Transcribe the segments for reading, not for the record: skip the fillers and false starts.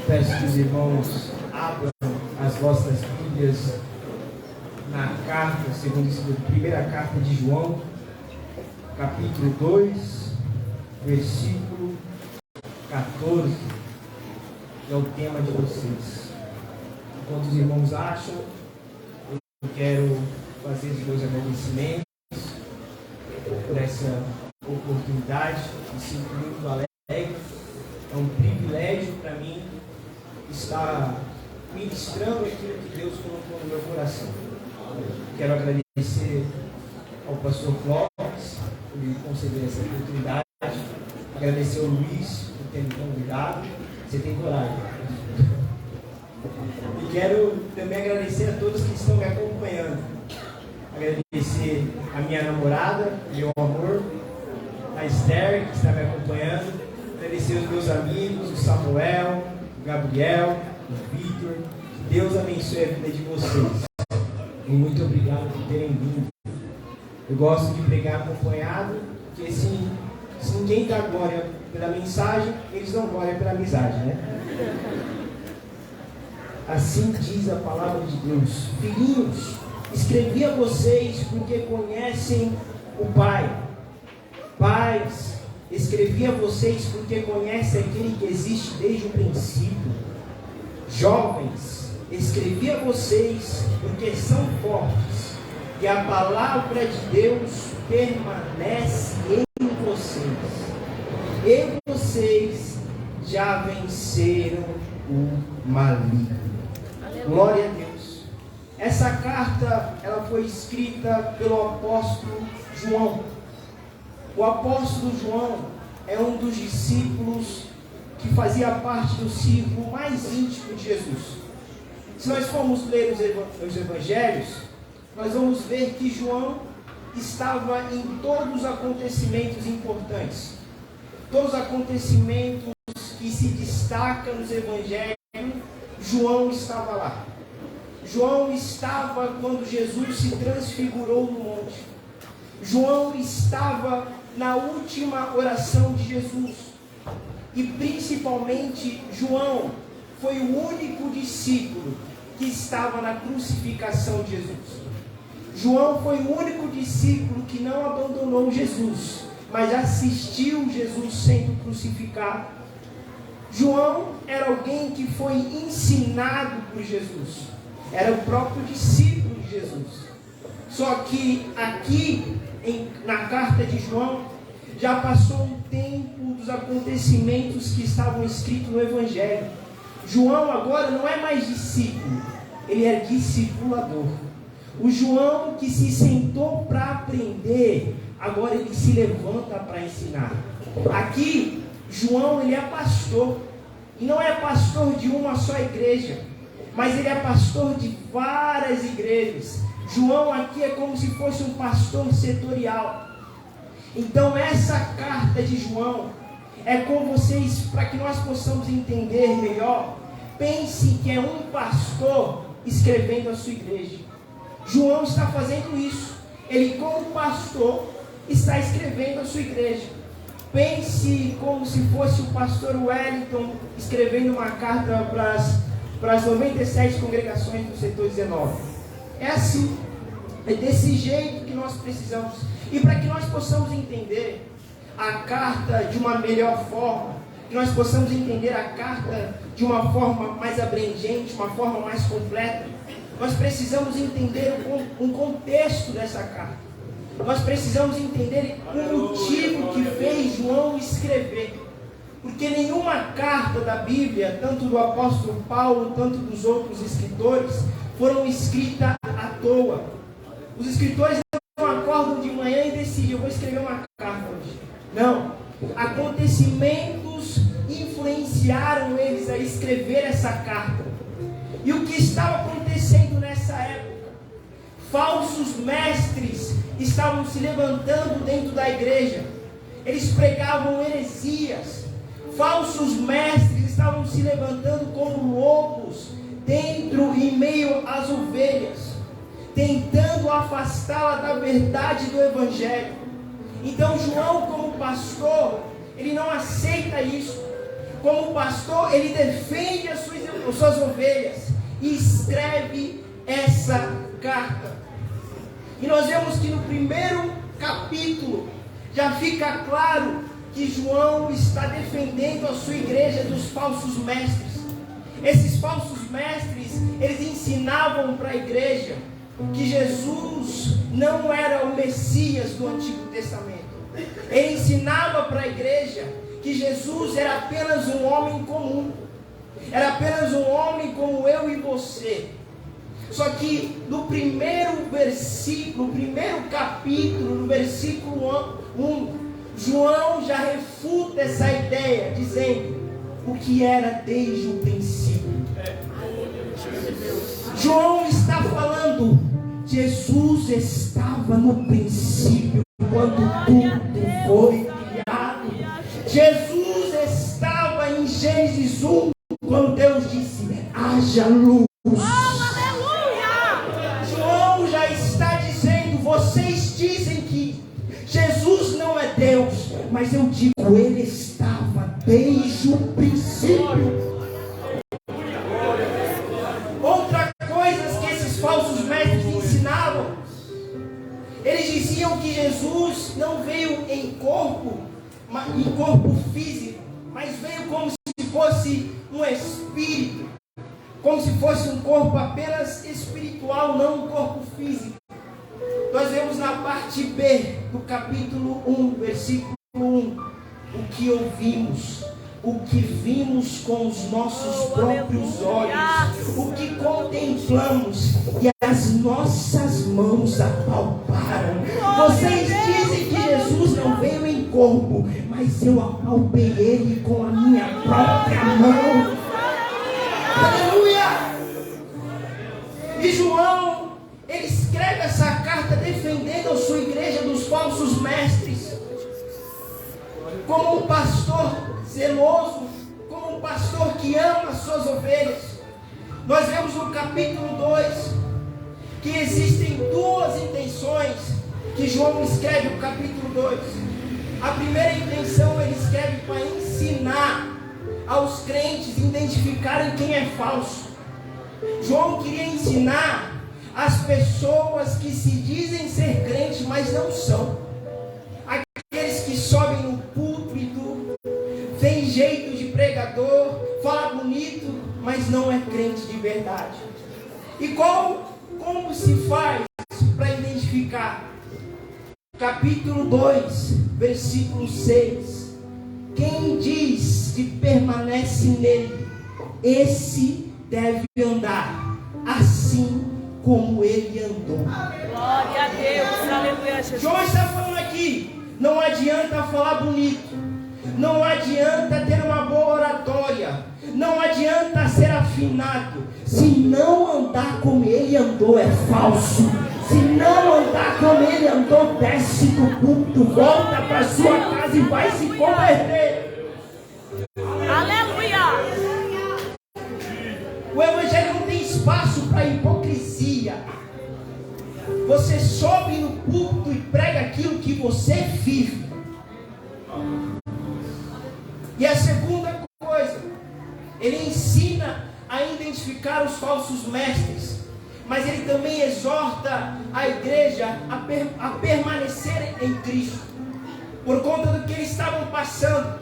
Peço que os irmãos abram as vossas Bíblias na carta, primeira carta de João, capítulo 2, versículo 14, que é o tema de vocês. Enquanto os irmãos acham, eu quero fazer os meus agradecimentos por essa oportunidade. Me sinto muito alegre. É um privilégio para mim estar ministrando aquilo que Deus colocou no meu coração. Quero agradecer ao pastor Clóvis por me conceder essa oportunidade. Agradecer ao Luiz por ter me convidado. Você tem coragem. E quero também agradecer a todos que estão me acompanhando. Agradecer a minha namorada, meu amor, a Esther, que está me acompanhando. Agradecer os meus amigos, o Samuel, o Gabriel, o Vitor. Que Deus abençoe a vida de vocês. E muito obrigado por terem vindo. Eu gosto de pregar acompanhado, porque se ninguém dá glória pela mensagem, eles dão glória pela amizade, né? Assim diz a palavra de Deus. Filhinhos, escrevi a vocês porque conhecem o Pai. Pais, escrevi a vocês porque conhecem aquele que existe desde o princípio. Jovens, escrevi a vocês porque são fortes e a palavra de Deus permanece em vocês. E vocês já venceram o maligno. Glória a Deus. Essa carta, ela foi escrita pelo apóstolo João. O apóstolo João é um dos discípulos que fazia parte do círculo mais íntimo de Jesus. Se nós formos ler os evangelhos, nós vamos ver que João estava em todos os acontecimentos importantes. Todos os acontecimentos que se destacam nos evangelhos, João estava lá. João estava quando Jesus se transfigurou no monte. João estava na última oração de Jesus. E principalmente João foi o único discípulo que estava na crucificação de Jesus. João foi o único discípulo que não abandonou Jesus, mas assistiu Jesus sendo crucificado. João era alguém que foi ensinado por Jesus. Era o próprio discípulo de Jesus. Só que aqui, na carta de João, já passou um tempo dos acontecimentos que estavam escritos no Evangelho. João agora não é mais discípulo, ele é discipulador. O João que se sentou para aprender, agora ele se levanta para ensinar. Aqui, João, ele é pastor. E não é pastor de uma só igreja, mas ele é pastor de várias igrejas. João aqui é como se fosse um pastor setorial. Então essa carta de João é com vocês, para que nós possamos entender melhor. Pense que é um pastor escrevendo a sua igreja. João está fazendo isso. Ele, como pastor, está escrevendo a sua igreja. Pense como se fosse o pastor Wellington escrevendo uma carta para as 97 congregações do setor 19. É assim, é desse jeito que nós precisamos. E para que nós possamos entender a carta de uma melhor forma, que nós possamos entender a carta de uma forma mais abrangente, uma forma mais completa, nós precisamos entender um contexto dessa carta. Nós precisamos entender o motivo que fez João escrever. Porque nenhuma carta da Bíblia, tanto do apóstolo Paulo, tanto dos outros escritores, foram escritas à toa. Os escritores não acordam de manhã e decidem, eu vou escrever uma carta hoje. Não. Acontecimentos influenciaram eles a escrever essa carta. E o que estava acontecendo nessa época? Falsos mestres estavam se levantando dentro da igreja. Eles pregavam heresias. Falsos mestres estavam se levantando como lobos dentro e meio às ovelhas, tentando afastá-la da verdade do evangelho. Então João, como pastor, ele não aceita isso. Como pastor, ele defende a suas ovelhas e escreve essa carta. E nós vemos que no primeiro capítulo já fica claro que João está defendendo a sua igreja dos falsos mestres. Esses falsos mestres, eles ensinavam para a igreja que Jesus não era o Messias do Antigo Testamento. Ele ensinava para a igreja que Jesus era apenas um homem comum, era apenas um homem como eu e você. Só que no primeiro versículo, no primeiro capítulo, no versículo 1, João já refuta essa ideia, dizendo o que era desde o princípio. João está falando, Jesus estava no princípio, quando tudo foi criado. Jesus estava em Gênesis 1, quando Deus disse, haja luz. João já está dizendo, vocês dizem que Jesus não é Deus, mas eu digo, ele estava desde o princípio. Outra coisa que esses falsos mestres ensinavam, eles diziam que Jesus não veio em corpo físico, mas veio como se fosse um espírito, como se fosse um corpo apenas espiritual, não um corpo físico. Nós vemos na parte B do capítulo 1, versículo 1, o que ouvimos, o que vimos com os nossos próprios olhos, o que contemplamos e as nossas mãos apalparam. Vocês dizem que Jesus não veio em corpo, mas eu apalpei ele com a minha própria mão. Aleluia! E João, ele escreve essa carta defendendo a sua igreja dos falsos mestres, como um pastor zeloso, como um pastor que ama as suas ovelhas. Nós vemos no capítulo 2 que existem duas intenções que João escreve no capítulo 2. A primeira intenção ele escreve para ensinar aos crentes identificarem quem é falso. João queria ensinar as pessoas que se dizem ser crentes, mas não são. Aqueles que sobem no púlpito, tem jeito de pregador, fala bonito, mas não é crente de verdade. E como se faz para identificar? Capítulo 2, versículo 6. Quem diz que permanece nele, esse deve andar assim como ele andou. Glória a Deus, aleluia, Jesus. João está falando aqui, não adianta falar bonito, não adianta ter uma boa oratória, não adianta ser afinado, se não andar como ele andou é falso. Se não andar como ele andou, desce do culto, volta para sua casa e vai se converter. Aleluia! O evangelho não tem espaço para hipocrisia. Você sobe no púlpito e prega aquilo que você vive. E a segunda coisa, ele ensina a identificar os falsos mestres, mas ele também exorta a igreja a permanecer em Cristo, por conta do que eles estavam passando.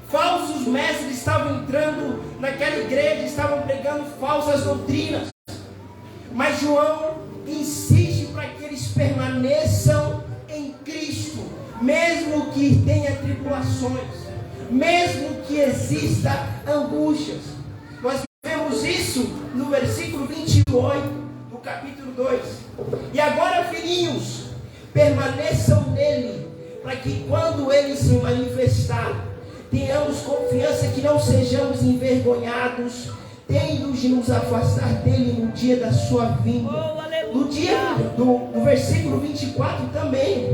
Falsos mestres estavam entrando naquela igreja, estavam pregando falsas doutrinas, mas João insiste para que eles permaneçam em Cristo, mesmo que tenha tribulações, mesmo que exista angústias. Nós vemos isso no versículo 28 do capítulo 2. E agora, filhinhos, permaneçam nele, para que quando ele se manifestar, tenhamos confiança que não sejamos envergonhados, tendo de nos afastar dele no dia da sua vinda. No versículo 24 também,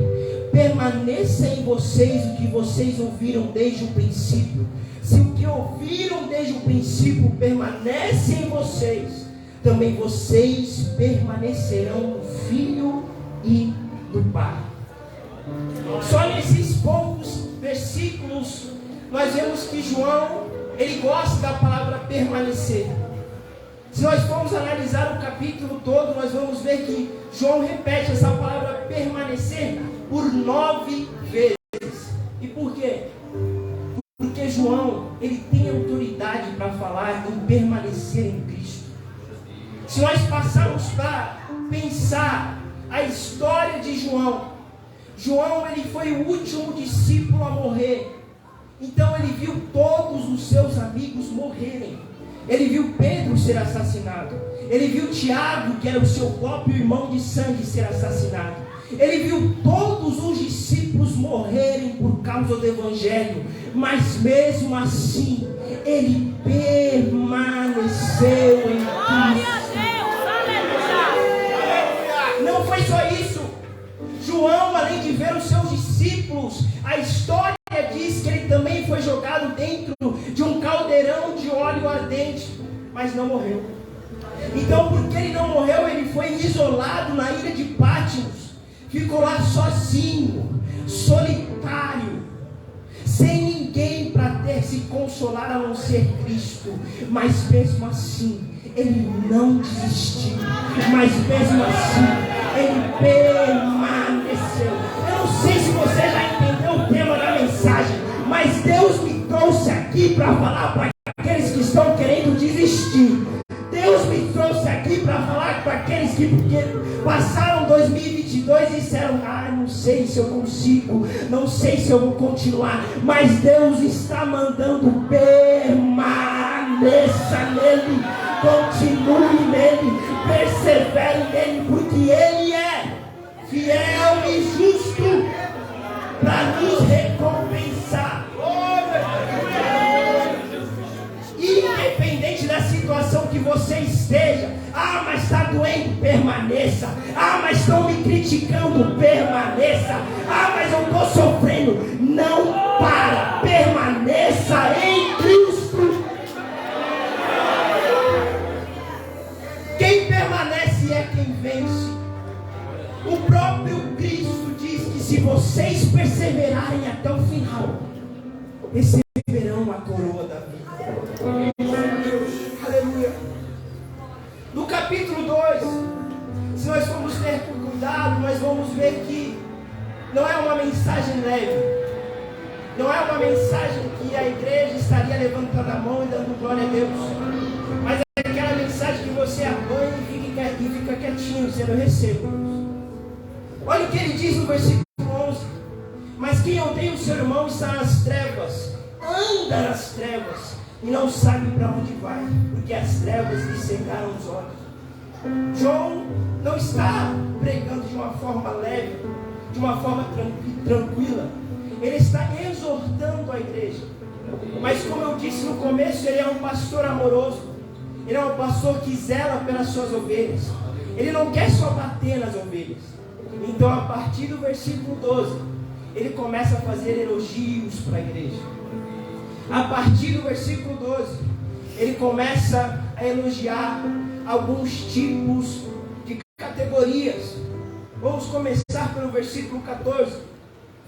permaneça em vocês o que vocês ouviram desde o princípio. Se o que ouviram desde o princípio permanece em vocês, também vocês permanecerão no Filho e no Pai. Só nesses poucos versículos nós vemos que João, ele gosta da palavra permanecer. Se nós formos analisar o capítulo todo, nós vamos ver que João repete essa palavra permanecer por 9 vezes. E por quê? Porque João, ele tem autoridade para falar em permanecer em Cristo. Se nós passarmos para pensar a história de João, ele foi o último discípulo a morrer. Então ele viu todos os seus amigos morrerem. Ele viu Pedro ser assassinado. Ele viu Tiago, que era o seu próprio irmão de sangue, ser assassinado. Ele viu todos os discípulos morrerem por causa do Evangelho. Mas mesmo assim, ele permaneceu em Cristo. Não foi só isso. João, além de ver os seus discípulos, a história diz que ele também foi jogado dentro de um caldeirão de óleo ardente, mas não morreu. Então, porque ele não morreu, ele foi isolado na ilha de Patmos. Ficou lá sozinho, solitário, sem ninguém para se consolar a não ser Cristo. Mas mesmo assim, ele não desistiu. Mas mesmo assim, ele permaneceu. Eu não sei se você já entendeu o tema da mensagem, mas Deus me trouxe aqui para falar para aqueles que estão querendo desistir. Deus me trouxe aqui para falar para aqueles que passaram 2022 e disseram: não sei se eu consigo, não sei se eu vou continuar. Mas Deus está mandando: permaneça nele, continue nele, persevere nele, porque ele é fiel e justo para nos recompensar. Independente da situação que você esteja. Mas está doendo, permaneça. Mas estão me criticando, permaneça. Mas eu estou sofrendo. Não para, permaneça em Cristo. Quem permanece é quem vence. O próprio Cristo diz que se vocês perseverarem até o final, receberão a coroa da vida. Aleluia. No capítulo 2, se nós formos ter cuidado, nós vamos ver que não é uma mensagem leve. Não é uma mensagem que a igreja estaria levantando a mão e dando glória a Deus. Mas é aquela mensagem que você apanha e fica quietinho, dizendo: eu recebo. Olha o que ele diz no versículo 11: mas quem odeia o seu irmão está nas trevas, anda nas trevas, e não sabe para onde vai, porque as trevas lhe cegaram os olhos. João não está pregando de uma forma leve, de uma forma tranquila. Ele está exortando a igreja. Mas como eu disse no começo, ele é um pastor amoroso. Ele é um pastor que zela pelas suas ovelhas. Ele não quer só bater nas ovelhas. Então, a partir do versículo 12, ele começa a fazer elogios para a igreja. A partir do versículo 12, ele começa a elogiar alguns tipos de categorias. Vamos começar pelo versículo 14.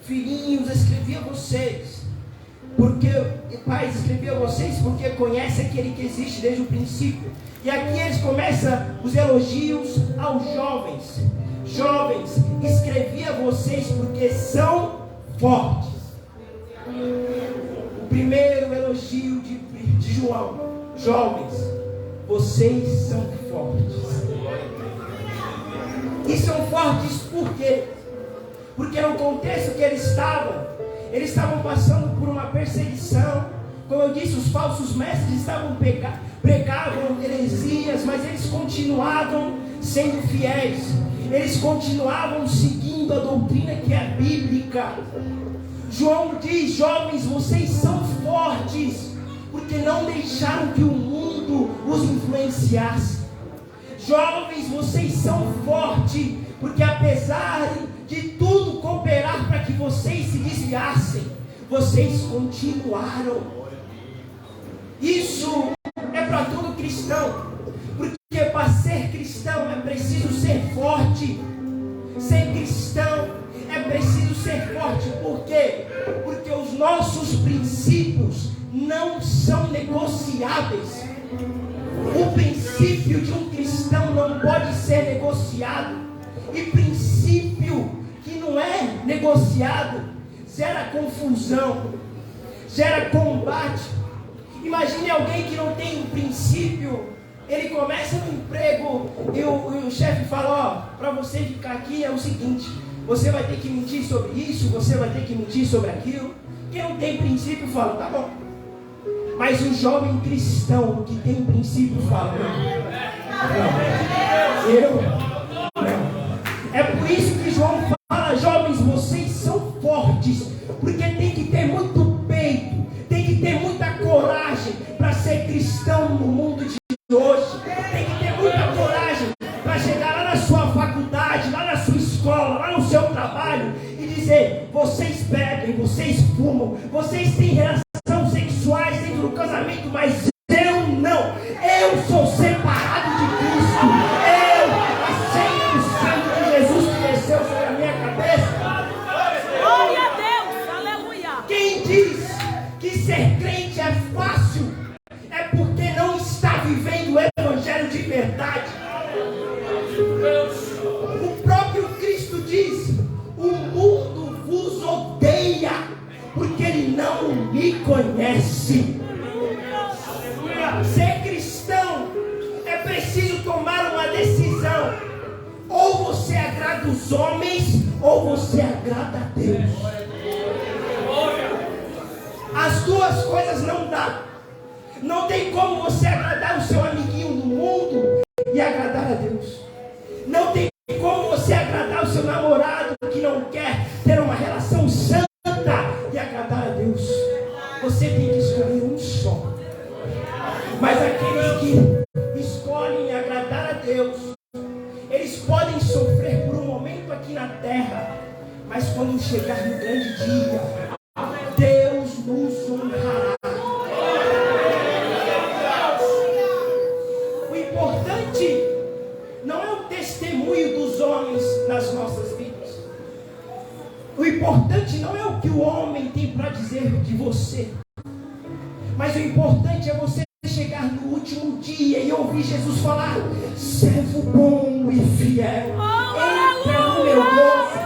Filhinhos, escrevi a vocês, pais, escrevi a vocês porque conhece aquele que existe desde o princípio. E aqui eles começam os elogios aos jovens. Jovens, escrevi a vocês porque são fortes. O primeiro elogio de João: jovens, vocês são fortes. E são fortes por quê? Porque no contexto que eles estavam passando por uma perseguição. Como eu disse, os falsos mestres pregavam heresias, mas eles continuavam sendo fiéis. Eles continuavam seguindo a doutrina que é bíblica. João diz: jovens, vocês são fortes, porque não deixaram que o mundo os influenciasse. Jovens, vocês são fortes, porque apesar de tudo cooperar para que vocês se desviassem, vocês continuaram. Isso é para todo cristão, porque para ser cristão é preciso ser forte. Ser cristão é preciso ser forte. Por quê? Porque os nossos princípios não são negociáveis. O princípio negociado. E princípio que não é negociado gera confusão, gera combate. Imagine alguém que não tem um princípio. Ele começa no emprego e o chefe fala: ó, para você ficar aqui é o seguinte, você vai ter que mentir sobre isso, você vai ter que mentir sobre aquilo. Quem não tem princípio fala: tá bom. Mas o jovem cristão que tem princípio fala: não, eu não. É por isso que João fala: jovens, vocês são fortes, porque tem que ter muito peito, tem que ter muita coragem para ser cristão no mundo de hoje. Tem que ter muita coragem para chegar lá na sua faculdade, lá na sua escola, lá no seu trabalho e dizer: vocês bebem, vocês fumam, vocês têm relações sexuais dentro do casamento, mas eu não. Eu sou separado de Cristo. Eu aceito o sangue de Jesus que desceu sobre a minha cabeça. Glória a Deus, aleluia. Quem diz que ser crente é fácil é porque não está vivendo o evangelho de verdade. O próprio Cristo diz: o mundo vos odeia porque ele não me conhece. Ser cristão é preciso tomar uma decisão: ou você agrada os homens ou você agrada a Deus. As duas coisas não dá. Não tem como você agradar o seu amiguinho do mundo e agradar a Deus. Não tem como você agradar o seu namorado que não quer ter uma relação santa e agradar a Deus. Você tem que escolher um só. Mas aqueles que escolhem agradar a Deus, eles podem sofrer por um momento aqui na terra, mas quando chegar no grande dia, Deus nos honrará. O importante não é o testemunho dos homens nas nossas vidas. O importante não é o que o homem tem para dizer de você. Mas o importante é você chegar no último dia e ouvir Jesus falar: servo bom e fiel, entra no meu gozo.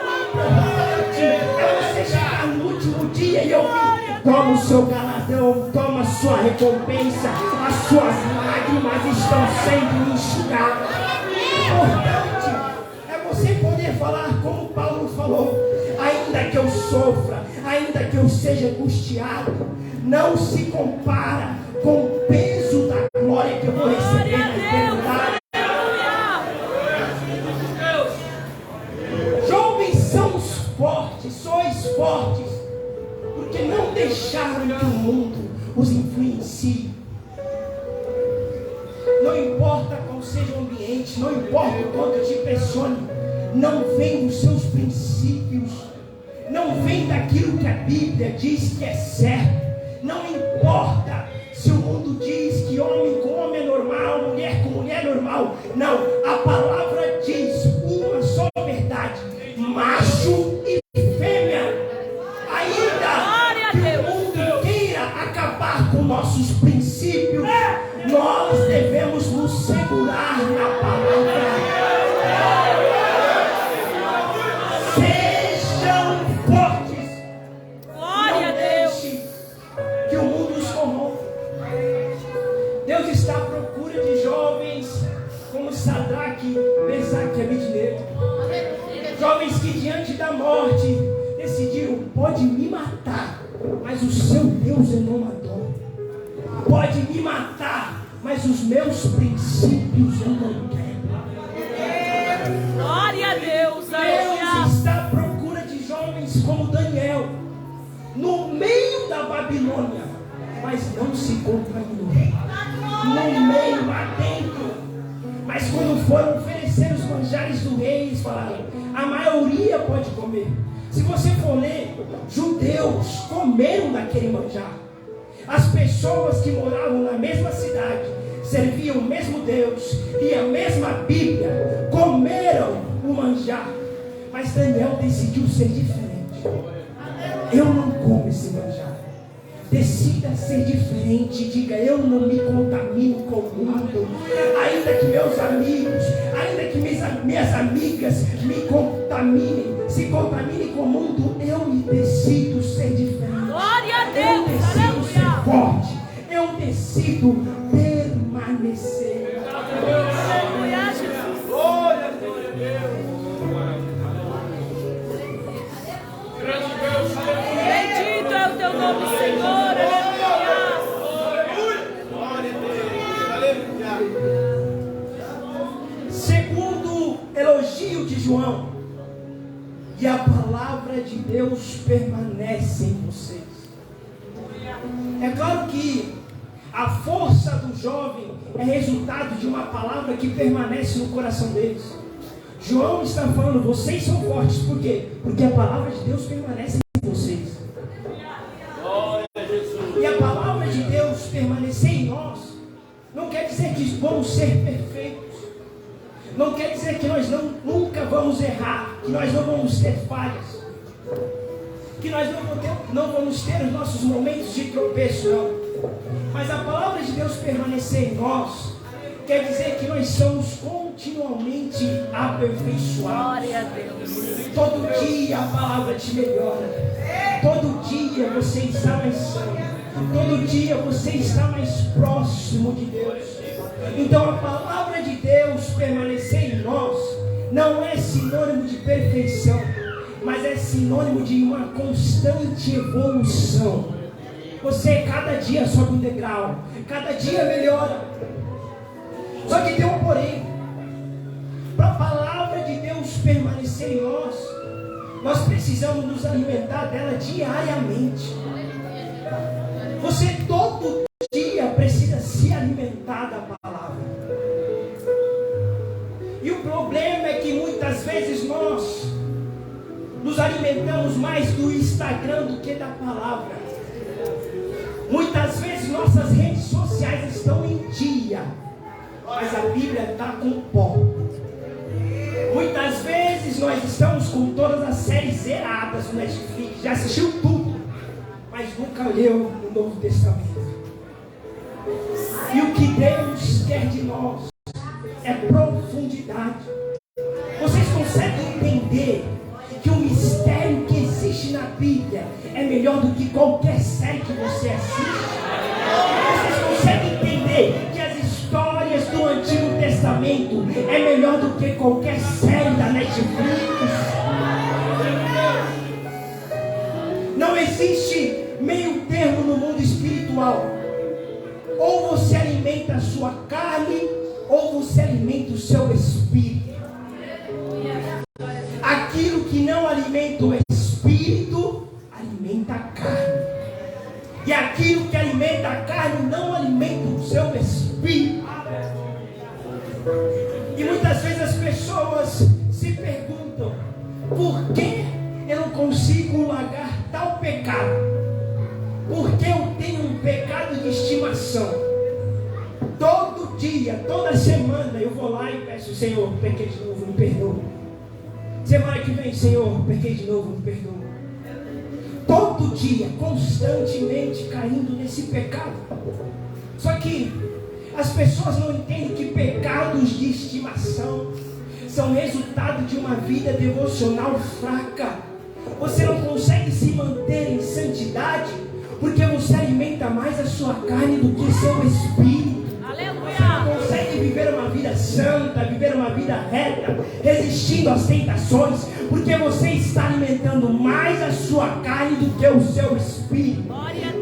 O importante é você chegar no último dia e ouvir: toma o seu galardão, toma a sua recompensa, as suas lágrimas estão sendo enxugadas. O importante é você poder falar como Paulo falou: ainda que eu sofra, ainda que eu seja angustiado, não se compara com o peso da glória que eu vou receber na eternidade. Jovens, são os fortes, sois fortes, porque não deixaram que o mundo os influencie. Não importa qual seja o ambiente, não importa o quanto te pressione, não vem dos seus princípios, não vem daquilo que a Bíblia diz que é certo. Não importa se o mundo diz que homem com homem é normal, mulher com mulher é normal. Não, a palavra diz uma só verdade: macho e fêmea. Ainda que o mundo queira acabar com nossos princípios, nós devemos nos segurar na palavra. Sejam fortes. Glória a Deus. Que o mundo os corrompa. Deus está à procura de jovens como Sadraque, Mesaque e Abednego. Jovens que diante da morte decidiram: pode me matar, mas o seu Deus eu não adoro. Pode me matar, mas os meus princípios eu não quero. Glória a Deus, aleluia. Deus está à procura de jovens como Daniel, no meio da Babilônia, mas não se contaminou. No meio, lá dentro. Mas quando foram oferecer os manjares do rei, eles falaram: a maioria pode comer. Se você for ler, judeus comeram daquele manjar. As pessoas que moravam na mesma cidade, serviam o mesmo Deus e a mesma Bíblia, comeram o manjar. Mas Daniel decidiu ser diferente. Eu não como esse manjar. Decida ser diferente. Diga: eu não me contamino com o mundo. Ainda que meus amigos, ainda que minhas minhas amigas me contaminem, se contaminem com o mundo, eu me decido ser diferente. Glória a Eu Deus. decido ser Aleluia. forte. Eu decido permanecer. Aleluia, Jesus. Glória a Deus. Grande Deus, aleluia. Bendito é o teu nome, Senhor. Aleluia. Glória a Deus, aleluia. Segundo elogio de João, e a palavra de Deus permanece em vocês. É claro que a força do jovem é resultado de uma palavra que permanece no coração deles. João está falando, vocês são fortes, por quê? Porque a palavra de Deus permanece em vocês. E a palavra de Deus permanecer em nós não quer dizer que vamos ser perfeitos. Não quer dizer que nós nunca vamos errar, que nós não vamos ter falhas, que nós não vamos ter os nossos momentos de tropeço, não. Mas a palavra de Deus permanecer em nós quer dizer que nós somos continuamente aperfeiçoados. Glória a Deus. Todo dia a palavra te melhora. Todo dia você está mais santo. Todo dia você está mais próximo de Deus. Então a palavra de Deus permanecer em nós não é sinônimo de perfeição, mas é sinônimo de uma constante evolução. Você cada dia sobe um degrau, cada dia melhora. Só que tem um porém. Para a palavra de Deus permanecer em nós precisamos nos alimentar dela diariamente. Você todo dia precisa se alimentar da palavra. E o problema é que muitas vezes nós nos alimentamos mais do Instagram do que da palavra. Muitas vezes nossas redes sociais estão em dia, mas a Bíblia está com pó. Muitas vezes nós estamos com todas as séries zeradas no Netflix, já assistiu tudo, mas nunca leu o Novo Testamento. E o que Deus quer de nós é profundidade. Vocês conseguem entender que o mistério que existe na Bíblia é melhor do que qualquer série que você assiste? Vocês conseguem entender que as histórias do Antigo Testamento é melhor do que qualquer série da Netflix? Não existe meio termo no mundo espiritual. Ou você alimenta a sua carne, ou você alimenta o seu espírito. Aquilo que não alimenta o espírito, alimenta a carne. E aquilo que alimenta a carne, não alimenta o seu espírito. E muitas vezes as pessoas se perguntam, por que eu não consigo largar tal pecado? Porque eu tenho um pecado de estimação. Todo dia, toda semana eu vou lá e peço, Senhor, pequei de novo, me perdoa. Semana que vem, Senhor, pequei de novo, me perdoa. Todo dia, constantemente caindo nesse pecado. Só que as pessoas não entendem que pecados de estimação são resultado de uma vida devocional fraca. Você não consegue se manter em santidade porque você alimenta mais a sua carne do que seu espírito. Aleluia. Você não consegue viver uma vida santa, viver uma vida reta, resistindo às tentações, porque você está alimentando mais a sua carne do que o seu espírito.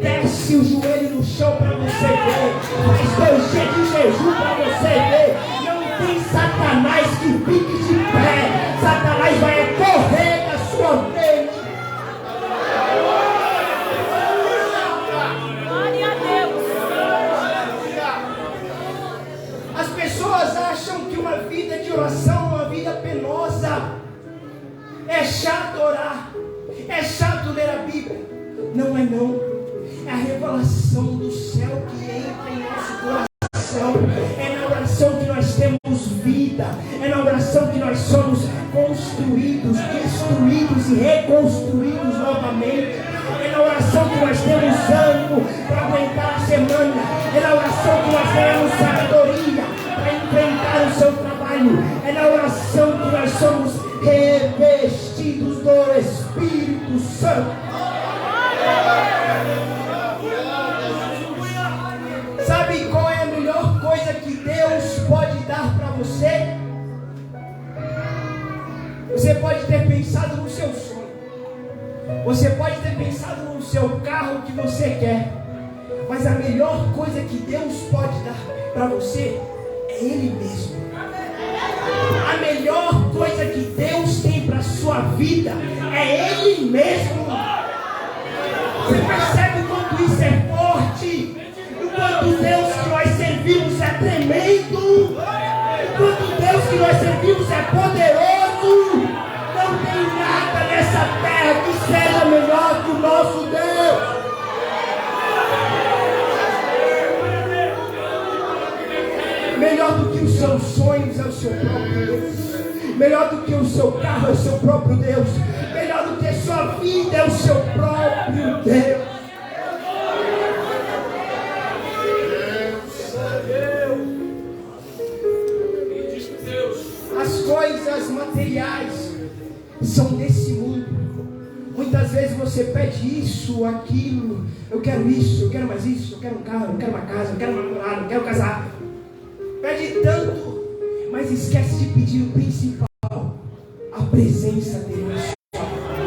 Desce o joelho no chão para você ver. Faz 2 dias de jejum para você ver. Não tem Satanás que fique de pé. Satanás vai correr da sua mente. Glória a Deus. As pessoas acham que uma vida de oração é uma vida penosa. É chato orar. É chato ler a Bíblia. Não é não. É a revelação do céu que entra em nosso coração. É na oração que nós temos vida. É na oração que nós somos construídos, destruídos e reconstruídos novamente. É na oração que nós temos ânimo para aguentar a semana. É na oração que nós temos sabedoria para enfrentar o seu trabalho. É na oração você. Você pode ter pensado no seu sonho. Você pode ter pensado no seu carro que você quer. Mas a melhor coisa que Deus pode dar para você é Ele mesmo. A melhor coisa que Deus tem para a sua vida é Ele mesmo. Você percebe o quanto isso é forte? O quanto Deus que nós servimos é tremendo? O quanto Deus que nós servimos é poderoso? Não tem nada nessa terra que seja melhor que o nosso Deus. Melhor do que os seus sonhos é o seu próprio Deus. Melhor do que o seu carro é o seu próprio Deus. Melhor do que a sua vida é o seu próprio Deus. As coisas materiais são desse mundo. Muitas vezes você pede isso, aquilo. Eu quero isso, eu quero mais isso. Eu quero um carro, eu quero uma casa, eu quero uma namorada, eu quero casar. Pede tanto, mas esquece de pedir o principal, a presença dele na sua vida.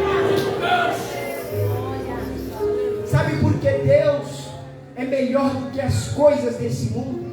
Sabe por que Deus é melhor do que as coisas desse mundo?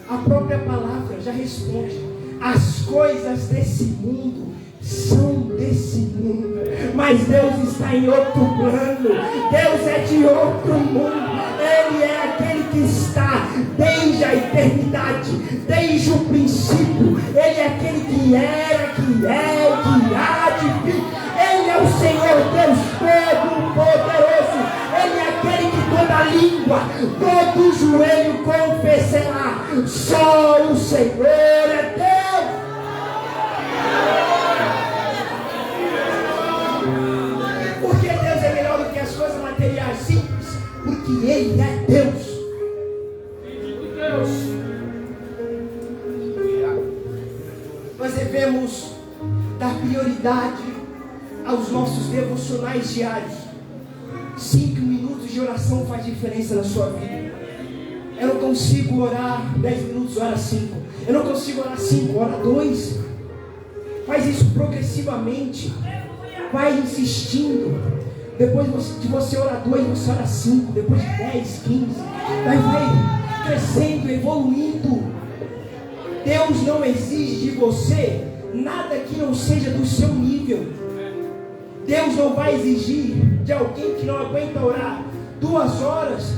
A própria palavra já responde: as coisas desse mundo são desse mundo, mas Deus está em outro plano. Deus é de outro mundo. Ele é aquele que está desde a eternidade, desde o princípio. Ele é aquele que era, que é, que há de vir. Ele é o Senhor Deus Todo-Poderoso. Ele é aquele que toda língua, todo joelho confessará: só o Senhor é Deus. Porque Deus é melhor do que as coisas materiais simples? Porque Ele é Deus. Nós devemos dar prioridade aos nossos devocionais diários. 5 minutos de oração faz diferença na sua vida. Eu não consigo orar 10 minutos, ora 5. Eu não consigo orar 5, ora 2. Faz isso progressivamente. Vai insistindo. Depois de você orar 2, você ora 5. Depois de 10, 15. Vai crescendo, evoluindo. Deus não exige de você nada que não seja do seu nível. Deus não vai exigir de alguém que não aguenta orar 2 horas,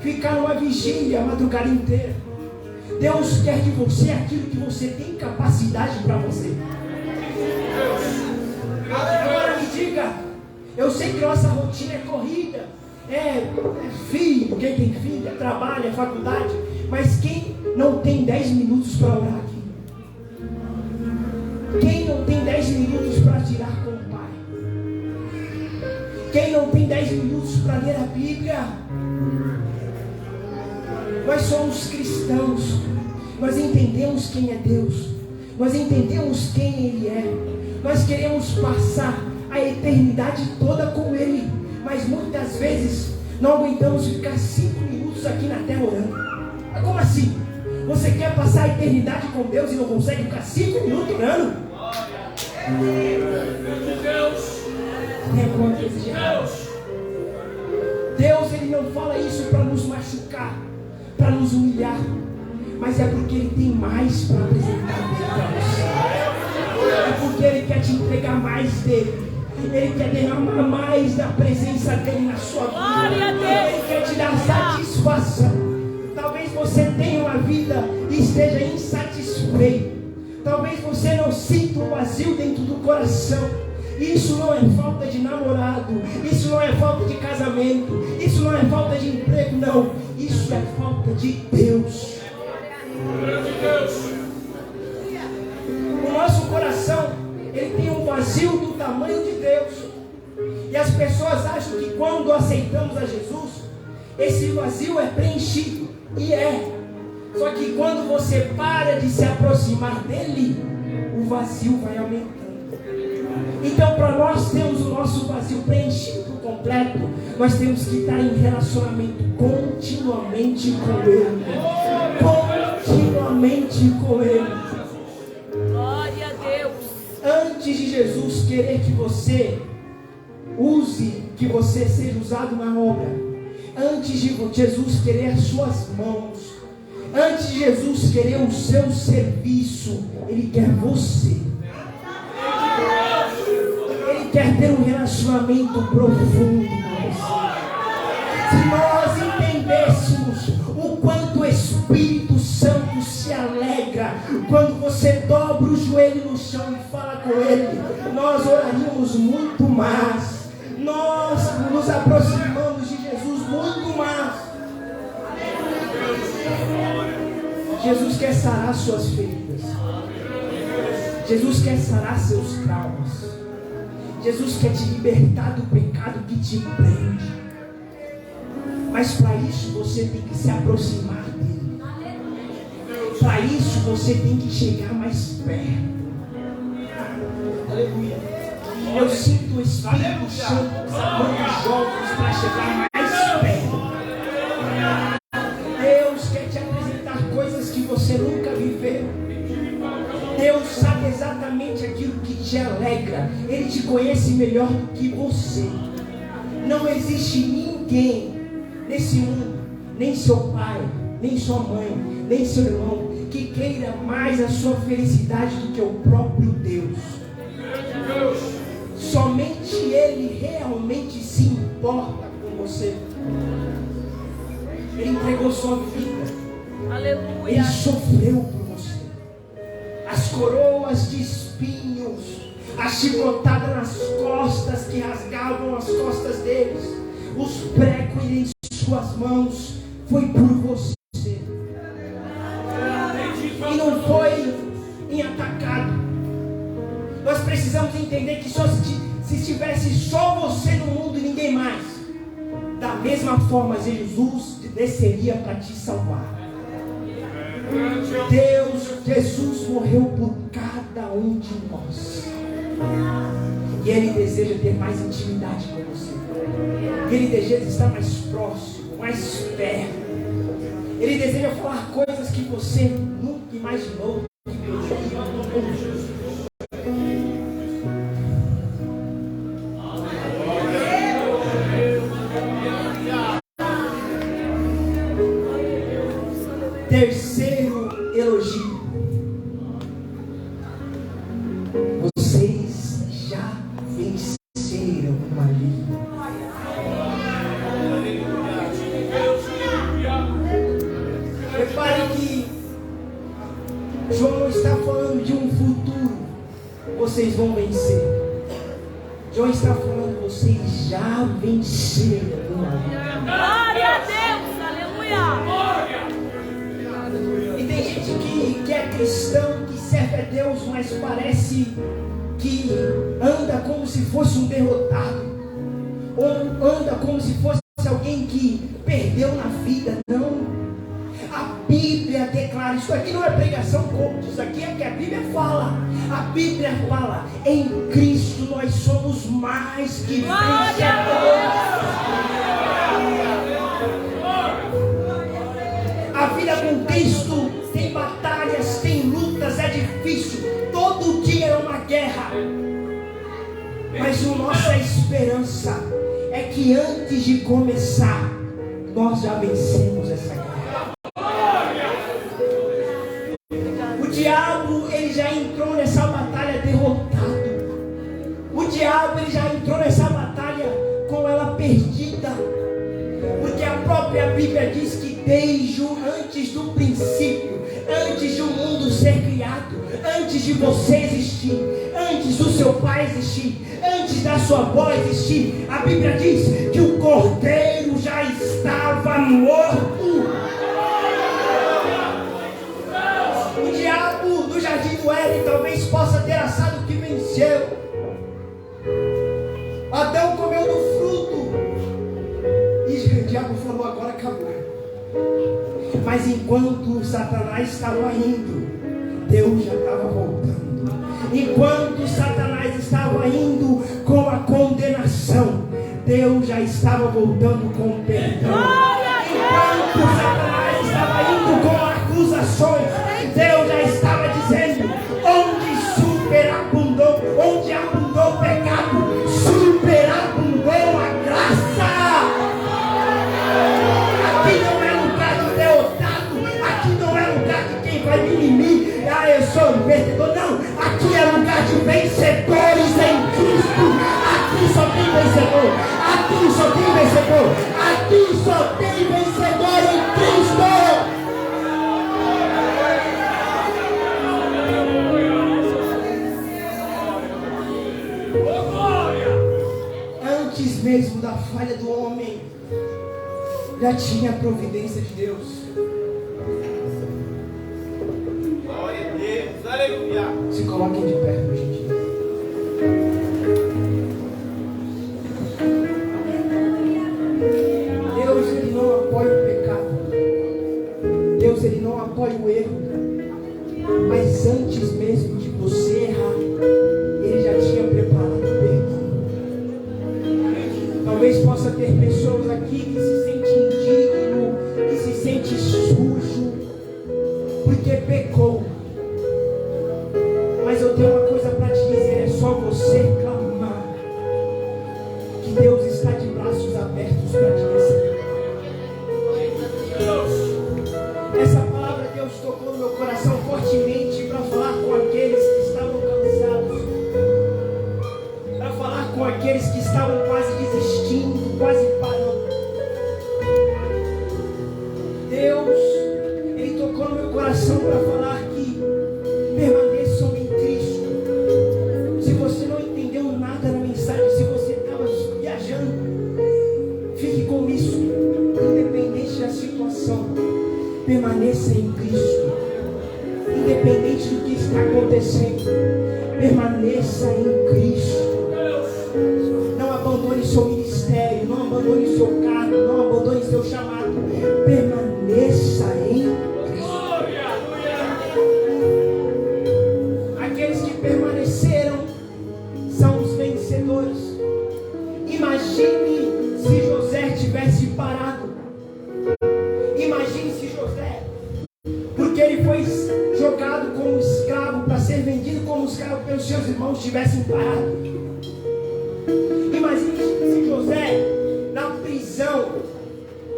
ficar numa vigília a madrugada inteira. Deus quer de você aquilo que você tem capacidade para fazer. Agora me diga, eu sei que nossa rotina é corrida, é filho, quem tem filho, é trabalho, é faculdade, mas quem não tem 10 minutos para orar aqui? Quem não tem 10 minutos para tirar com o Pai? Quem não tem 10 minutos para ler a Bíblia? Nós somos cristãos, nós entendemos quem é Deus, nós entendemos quem Ele é, nós queremos passar a eternidade toda com Ele, mas muitas vezes não aguentamos ficar 5 minutos aqui na terra orando. Mas como assim? Você quer passar a eternidade com Deus e não consegue ficar 5 minutos orando? Deus, Ele não fala isso para nos machucar, para nos humilhar, mas é porque Ele tem mais para apresentar para você. É porque Ele quer te entregar mais dele. Ele quer derramar mais da presença dele na sua vida. Ele quer te dar satisfação. Talvez você tenha uma vida e esteja insatisfeito. Talvez você não sinta um vazio dentro do coração. Isso não é falta de namorado. Isso não é falta de casamento. Isso não é falta de emprego, não. Isso é falta de Deus. O nosso coração, ele tem um vazio do tamanho de Deus. E as pessoas acham que quando aceitamos a Jesus, esse vazio é preenchido. E é. Só que quando você para de se aproximar dele, o vazio vai aumentando. Então, para nós termos o nosso vazio preenchido por completo, nós temos que estar em relacionamento continuamente com Ele. Continuamente com Ele. Antes de Jesus querer que você seja usado na obra, antes de Jesus querer as suas mãos, antes de Jesus querer o seu serviço, Ele quer você. Ele quer ter um relacionamento profundo com você. Se nós entendêssemos o quanto o Espírito Santo se alegra quando você dobra o joelho no chão e fala com Ele, nós oraríamos muito mais, nós nos aproximamos de Jesus muito mais. Jesus quer sarar suas feridas, Jesus quer sarar seus traumas, Jesus quer te libertar do pecado que te prende. Mas para isso você tem que se aproximar dele. Para isso você tem que chegar mais perto. Aleluia. Eu sinto o Espírito Santo chamando os jovens para chegar mais perto. Deus quer te apresentar coisas que você nunca viveu. Deus sabe exatamente aquilo que te alegra. Ele te conhece melhor do que você. Não existe ninguém nesse mundo, nem seu pai, nem sua mãe, nem seu irmão, que queira mais a sua felicidade do que o próprio Deus. Somente Ele realmente se importa com você. Ele entregou sua vida. Aleluia. Ele sofreu por você. As coroas de espinhos, a chicotada nas costas que rasgavam as costas deles, os pregos em suas mãos, foi por você. E não foi em atacado. Nós precisamos entender que só se estivesse só você no mundo e ninguém mais, da mesma forma Jesus desceria para te salvar. Jesus morreu por cada um de nós. E Ele deseja ter mais intimidade com você. Ele deseja estar mais próximo, mais perto. Ele deseja falar coisas que você nunca imaginou que poderia. Terceiro elogio. Vocês já venceram uma linha. Repare que João está falando de um futuro. Vocês vão vencer. João está falando, vocês já venceram uma linha. Glória a Deus. Aleluia. E tem gente que é cristão, que serve a Deus, mas parece que anda como se fosse um derrotado, ou anda como se fosse alguém que perdeu na vida. Não, a Bíblia declara, isso aqui não é pregação coach, isso aqui é o que a Bíblia fala. A Bíblia fala, em Cristo nós somos mais que vencedores. A vida com Cristo tem batalhas, tem lutas, é difícil, todo dia é uma guerra. Mas a nossa esperança é que antes de começar, nós já vencemos essa guerra. O diabo, ele já entrou nessa batalha derrotado. O diabo, ele já entrou nessa batalha com ela perdida. Porque a própria Bíblia diz que desde antes do princípio, antes de o mundo ser criado, antes de você existir, antes do seu pai existir, antes da sua avó existir, a Bíblia diz que o cordeiro já estava morto. O diabo do jardim do Éden talvez possa ter achado que venceu. Adão comeu do fruto e o diabo falou, agora acabou. Mas enquanto Satanás estava indo, Deus já estava voltando. Enquanto Satanás estava indo com a condenação, Deus já estava voltando com o perdão. Enquanto Satanás estava indo com acusações, Deus já estava dizendo, onde superabundou, onde vai mimimi. Ah, eu sou um vencedor. Não, aqui é lugar de vencedores em Cristo. Aqui só tem vencedor. Aqui só tem vencedor. Aqui só tem vencedor em Cristo. Antes mesmo da falha do homem, já tinha a providência de Deus. Glória a Deus, aleluia. Se coloquem de pé, por gentileza. Deus, Ele não apoia o pecado. Deus, Ele não apoia o erro. Mas antes mesmo de você errar, Ele já tinha preparado o perdão. Talvez possa ter pessoas aqui que se sentem indigno, que se sente sujo, porque pecou. Mas eu tenho uma coisa para te dizer, é só você clamar, que Deus está de braços abertos para te receber. Essa palavra Deus tocou no meu coração fortemente para falar com aqueles que estavam cansados, para falar com aqueles que estavam quase desistindo, quase parando. Deus, Ele tocou no meu coração para falar que permaneçam em Cristo. Se você não entendeu nada na mensagem, se você estava viajando, fique com isso, independente da situação, permaneça em Cristo. Independente do que está acontecendo, permaneça em Cristo. Não abandone seu ministério, não abandone seu cargo, não abandone seu chamado. Permaneça em Cristo. Aqueles que permaneceram são os vencedores. Imagine se José tivesse parado. Imagine se José, porque ele foi jogado como escravo para ser vendido como escravo pelos seus irmãos, tivessem parado. Imagine se José, na prisão,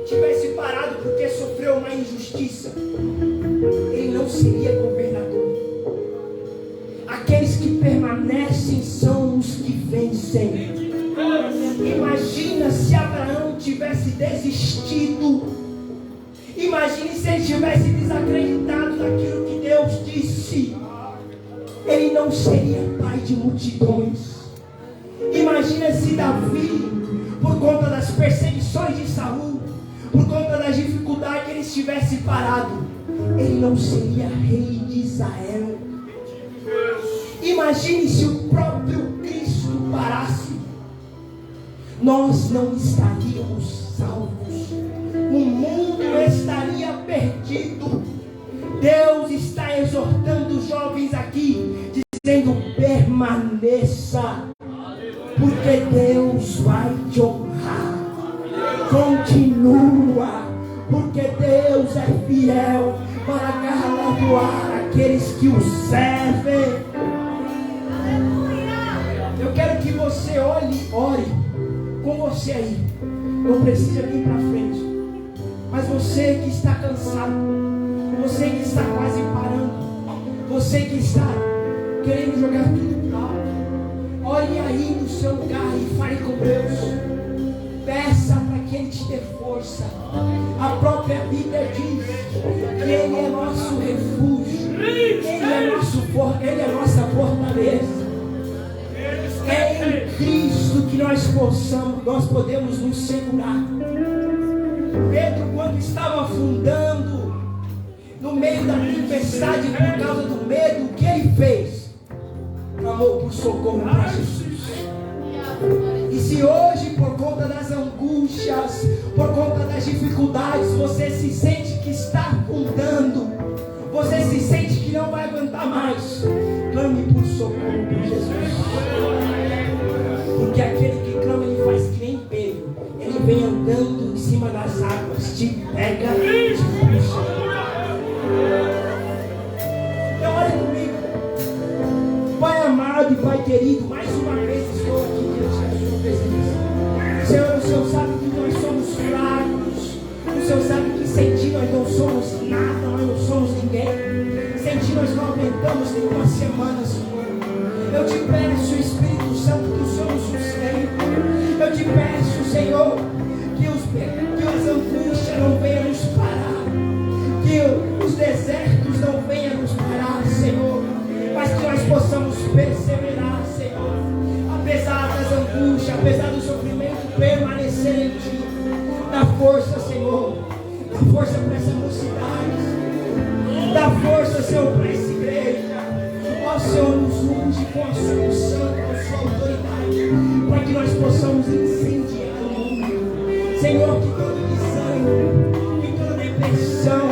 tivesse parado porque sofreu uma injustiça. Ele não seria governador. Aqueles que permanecem são os que vencem. Imagina se Abraão tivesse desistido. Imagine se ele tivesse desacreditado daquilo que Deus disse. Ele não seria pai de multidões. Imagina se Davi, por conta das perseguições de Saul, por conta das dificuldades, ele estivesse parado. Ele não seria rei de Israel. Imagine se o próprio Cristo parasse. Nós não estaríamos salvos. O mundo estaria perdido. Deus está exortando os jovens aqui, dizendo: permaneça, porque Deus vai te honrar. Continua, porque Deus é fiel para galardoar aqueles que o servem. Eu quero que você ore com você aí. Não precisa vir para frente, mas você que está cansado, você que está quase parando, você que está querendo jogar tudo para alto, ore aí no seu lugar e fale com Deus. Peça para que Ele te dê força. A própria Bíblia diz que Ele é nosso refúgio, Ele é nossa fortaleza. É em Cristo que nós podemos nos segurar. Pedro, quando estava afundando no meio da tempestade por causa do medo, o que ele fez? Clamou por socorro para Jesus. E se hoje, por conta das angústias, por conta das dificuldades, você se sente que está afundando, você se sente que não vai aguentar mais, clame por socorro por Jesus. Porque aquele que clama, ele faz que nem Pedro. Ele vem andando em cima das águas, te pega e te puxa. Então olha comigo. Pai amado e Pai querido, mais uma vez estou aqui diante da sua presença. Senhor, o Senhor sabe que nós somos fracos. O Senhor sabe que sem ti nós não somos nada, nós não somos ninguém. nós não aguentamos nenhuma semana, Senhor. Eu te peço, Espírito Santo, que o Senhor nos sustente. Eu te peço, Senhor, que as angústias não venham nos parar, que os desertos não venham nos parar, Senhor, mas que nós possamos perseverar, Senhor, apesar das angústias, apesar do sofrimento, permanecer em Ti. Dá força, Senhor, dá força para essa mocidade, dá força, Senhor, para essa igreja. Ó Senhor, nos unge com a sua unção, com a sua autoridade, para que nós possamos incendiar o mundo. Senhor, que todo desânimo, que toda depressão,